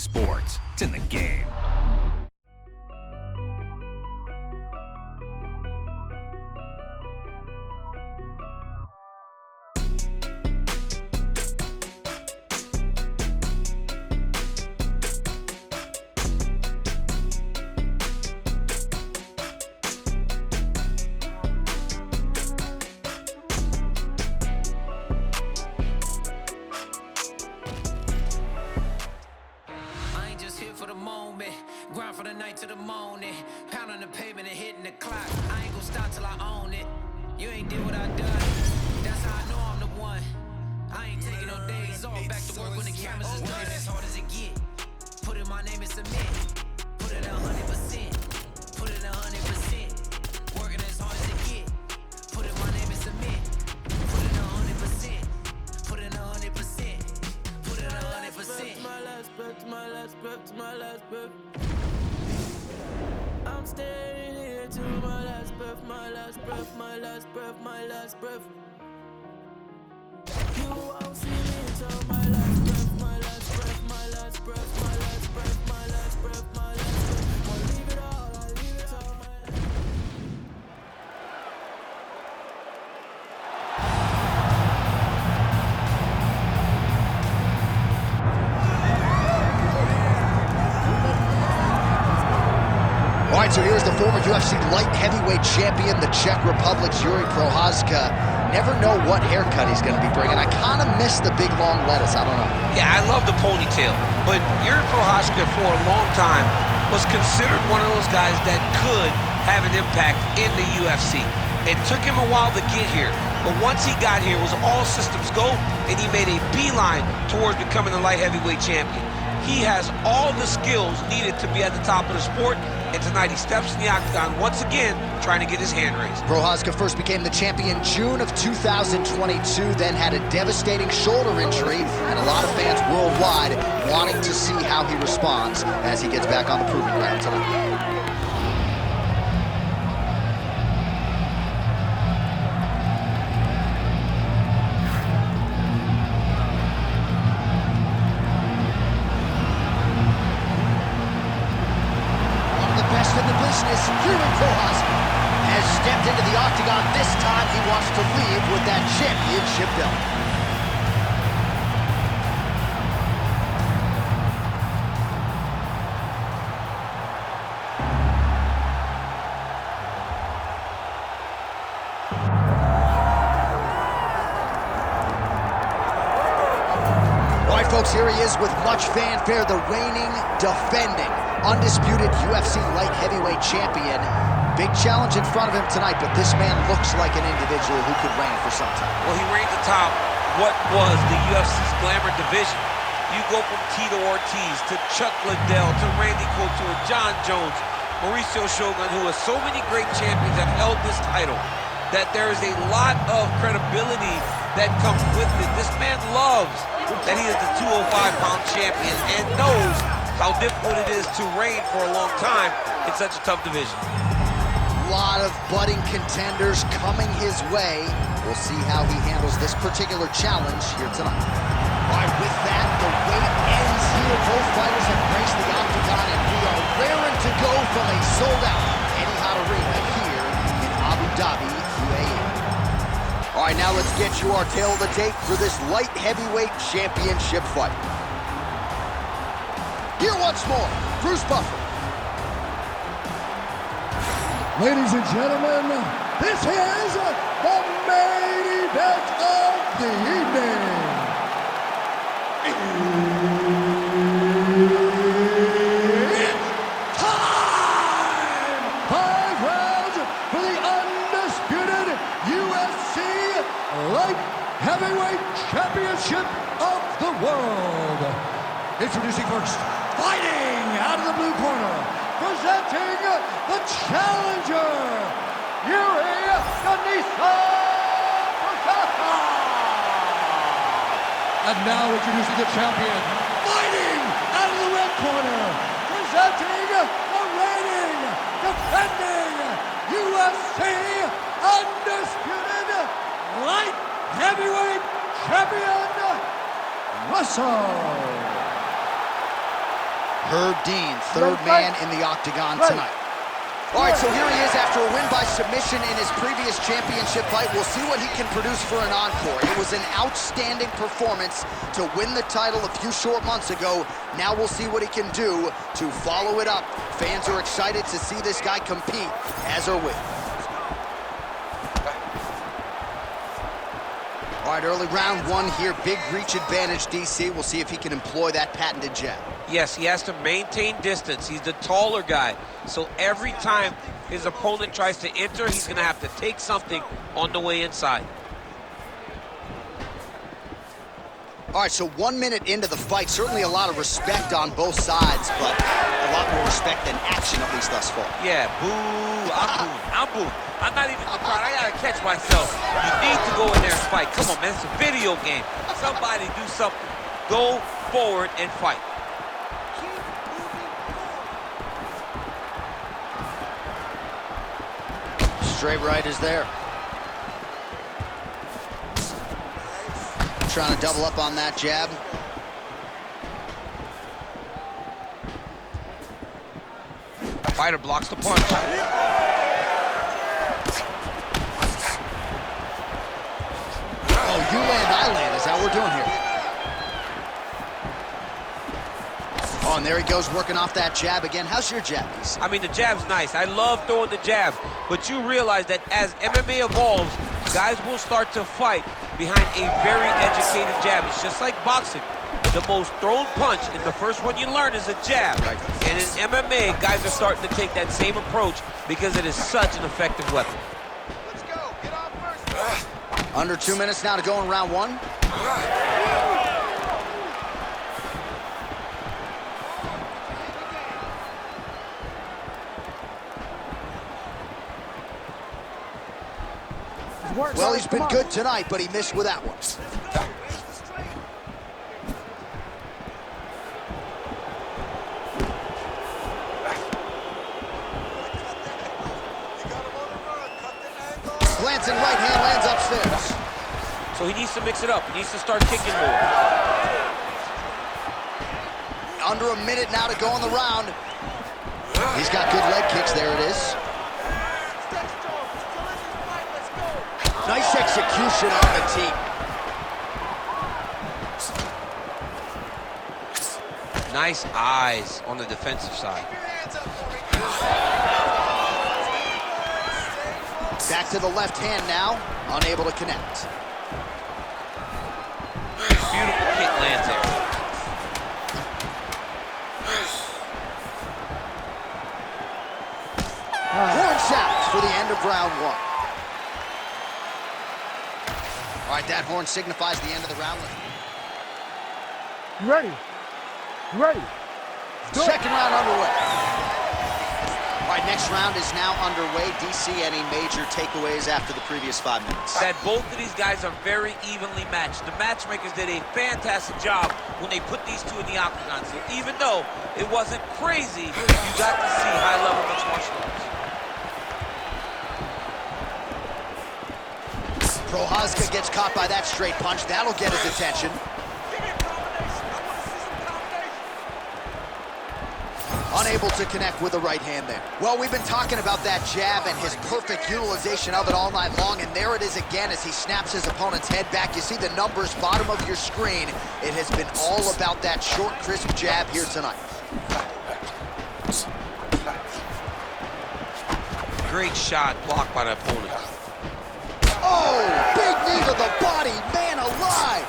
Sports, it's in the game. Grind for the night to the morning, pound on the pavement and hitting the clock. I ain't gonna stop till I own it. You ain't did what I done. That's how I know I'm the one. I ain't taking no days off. Back to work when the cameras is done. As hard as it get. Put in my name and submit. Put it 100%. Put it 100%. Working as hard as it get. Put in my name and submit. Put it 100%. Put it 100%. Put it 100%. My last breath, my last breath, my last breath. I'm staying here to my last breath, my last breath, my last breath, my last breath. You won't see me until my last breath, my last breath, my last breath, my last breath, my last breath, my last breath. I leave it all, I leave it all, my last. All right, so here's the former UFC light heavyweight champion, the Czech Republic's Jiri Prochazka. Never know what haircut he's going to be bringing. I kind of miss the big, long lettuce. I don't know. Yeah, I love the ponytail. But Jiri Prochazka, for a long time, was considered one of those guys that could have an impact in the UFC. It took him a while to get here. But once he got here, it was all systems go, and he made a beeline towards becoming the light heavyweight champion. He has all the skills needed to be at the top of the sport, and tonight he steps in the octagon once again, trying to get his hand raised. Prochazka first became the champion June of 2022, then had a devastating shoulder injury, and a lot of fans worldwide wanting to see how he responds as he gets back on the proving ground tonight. Jiri Prochazka has stepped into the octagon. This time he wants to leave with that championship belt. All right, folks, here he is with much fanfare, the reigning, defending, undisputed UFC light heavyweight champion. Big challenge in front of him tonight, but this man looks like an individual who could reign for some time. Well, he reigns atop what was the UFC's glamour division. You go from Tito Ortiz to Chuck Liddell to Randy Couture, John Jones, Mauricio Shogun, who has so many great champions that held this title, that there is a lot of credibility that comes with it. This man loves that he is the 205-pound champion and knows how difficult it is to reign for a long time in such a tough division. A lot of budding contenders coming his way. We'll see how he handles this particular challenge here tonight. All right, with that, the wait ends here. Both fighters have graced the octagon, and we are raring to go from a sold-out Etihad Arena here in Abu Dhabi, UAE. All right, now let's get you our tale of the tape for this light heavyweight championship fight. Here once more, Bruce Buffer. Ladies and gentlemen, this is the main event of the evening. It's time! 5 rounds for the undisputed UFC Light Heavyweight Championship of the world. Introducing first, fighting out of the blue corner, presenting the challenger, Jiri Prochazka. And now introducing the champion, fighting out of the red corner, presenting the reigning, defending UFC undisputed light heavyweight champion, Russell. Herb Dean, third man in the octagon tonight. All right, so here he is after a win by submission in his previous championship fight. We'll see what he can produce for an encore. It was an outstanding performance to win the title a few short months ago. Now we'll see what he can do to follow it up. Fans are excited to see this guy compete, as are we. All right, early round one here, big reach advantage, DC. We'll see if he can employ that patented jab. Yes, he has to maintain distance. He's the taller guy. So every time his opponent tries to enter, he's going to have to take something on the way inside. All right, so 1 minute into the fight, certainly a lot of respect on both sides, but a lot more respect than action, at least thus far. Yeah, boo, I'm booing. I'm not even in the crowd. I gotta catch myself. You need to go in there and fight. Come on, man, it's a video game. Somebody do something. Go forward and fight. Straight right is there. Trying to double up on that jab. Fighter blocks the punch. Oh, you land, I land. Is that what we're doing here? Oh, and there he goes, working off that jab again. How's your jab, DC? I mean, the jab's nice. I love throwing the jab. But you realize that as MMA evolves, guys will start to fight behind a very educated jab. It's just like boxing. The most thrown punch, and the first one you learn is a jab. Right. And in MMA, guys are starting to take that same approach because it is such an effective weapon. Let's go. Get off first. Under 2 minutes now to go in round one. Well, he's been good tonight, but he missed with that one. Glancing right hand lands upstairs. So he needs to mix it up. He needs to start kicking more. Under a minute now to go in the round. He's got good leg kicks. There it is. Nice execution on the tee. Nice eyes on the defensive side. Back to the left hand now, unable to connect. Beautiful kick lands there. Horn sounds for the end of round one. All right, that horn signifies the end of the round. You ready? You ready? Second round underway. All right, next round is now underway. DC, any major takeaways after the previous 5 minutes? That both of these guys are very evenly matched. The matchmakers did a fantastic job when they put these two in the octagon. So even though it wasn't crazy, you got to see high-level mixed martial arts. Prochazka gets caught by that straight punch. That'll get his attention. Unable to connect with the right hand there. Well, we've been talking about that jab and his perfect utilization of it all night long, and there it is again as he snaps his opponent's head back. You see the numbers bottom of your screen. It has been all about that short, crisp jab here tonight. Great shot blocked by the opponent. Oh, big knee to the body, man alive.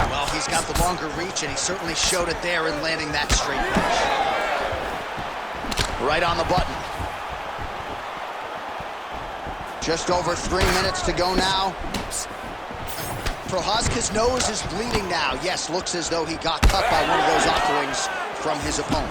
Well, he's got the longer reach, and he certainly showed it there in landing that straight punch. Right on the button. Just over 3 minutes to go now. Prochazka's nose is bleeding now. Yes, looks as though he got cut by one of those offerings from his opponent.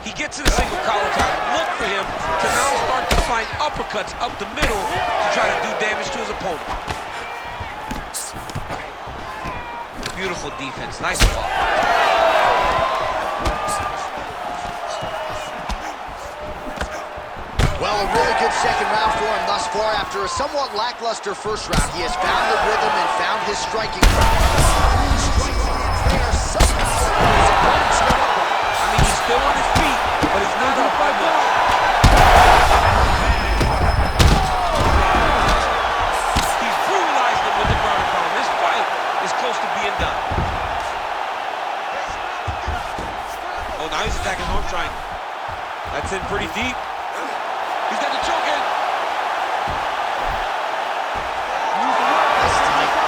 He gets in a single collar tie. Look for him to now start to find uppercuts up the middle to try to do damage to his opponent. Beautiful defense. Nice block. Well, a really good good second round for him thus far. After a somewhat lackluster first round, he has found the rhythm and found his striking prowess. Strikes against there, somehow his opponent's still up. I mean, he's still on his feet, but he's not up by much. He's brutalized him with the ground and pound. This fight is close to being done. Oh, now he's attacking arm triangle. That's in pretty deep. He's got the choke in.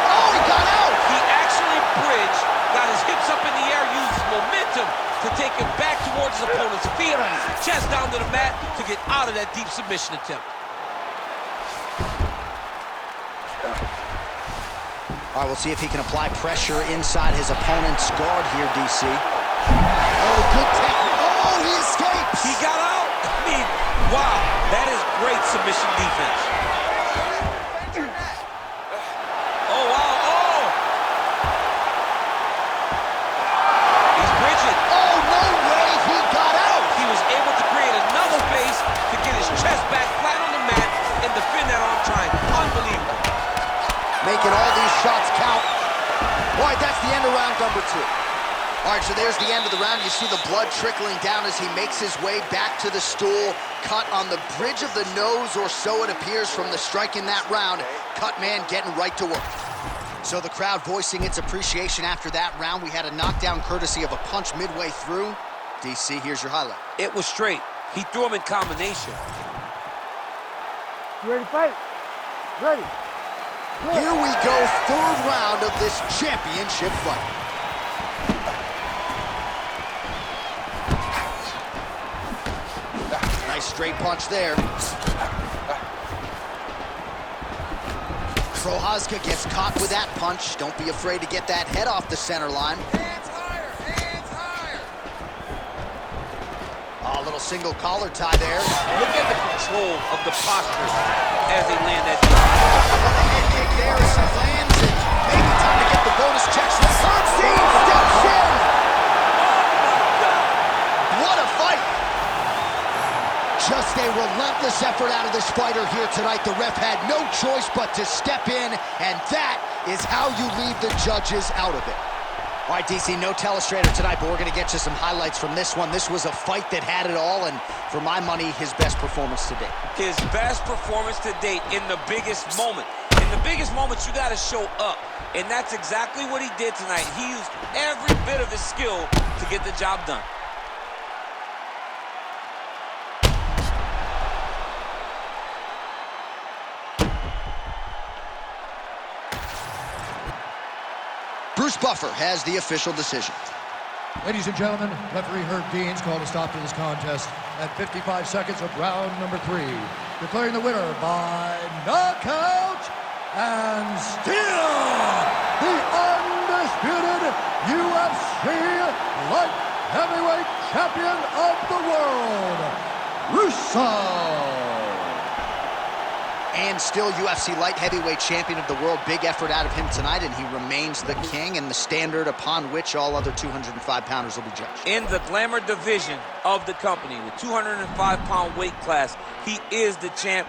Oh, he got out! He actually bridged, got his hips up in the air, used his momentum to take him back towards his opponent's feet, chest down to the mat to get out of that deep submission attempt. All right, we'll see if he can apply pressure inside his opponent's guard here, DC. Oh, good technique. Oh, he escapes! He got out. I mean, wow, that is great submission defense. Oh, wow, oh! He's bridging. Oh, no way, he got out! He was able to create another base to get his chest back flat on the mat and defend that arm triangle. Unbelievable. Making all these shots count. All right, that's the end of round number 2. All right, so there's the end of the round. You see the blood trickling down as he makes his way back to the stool. Cut on the bridge of the nose, or so it appears from the strike in that round. Cut man getting right to work. So the crowd voicing its appreciation after that round. We had a knockdown courtesy of a punch midway through. DC, here's your highlight. It was straight. He threw him in combination. You ready to fight? Ready. Here we go, third round of this championship fight. Nice straight punch there. Prochazka gets caught with that punch. Don't be afraid to get that head off the center line. Hands higher, hands higher. A little single collar tie there. Look at the control of the posture as they land that. Well, the head kick there as he lands it. Maybe time to get the bonus checks. Constantine steps in. What a fight. Just a relentless effort out of this fighter here tonight. The ref had no choice but to step in, and that is how you leave the judges out of it. All right, DC, no telestrator tonight, but we're going to get you some highlights from this one. This was a fight that had it all, and for my money, his best performance to date. His best performance to date in the biggest moment. In the biggest moments, you got to show up, and that's exactly what he did tonight. He used every bit of his skill to get the job done. Bruce Buffer has the official decision. Ladies and gentlemen, referee Herb Dean's called a stop to this contest at 55 seconds of round number 3, declaring the winner by knockout and still the undisputed UFC light heavyweight champion of the world, Russo. And still UFC light heavyweight champion of the world. Big effort out of him tonight, and he remains the king and the standard upon which all other 205-pounders will be judged. In the glamour division of the company, the 205-pound weight class, he is the champ.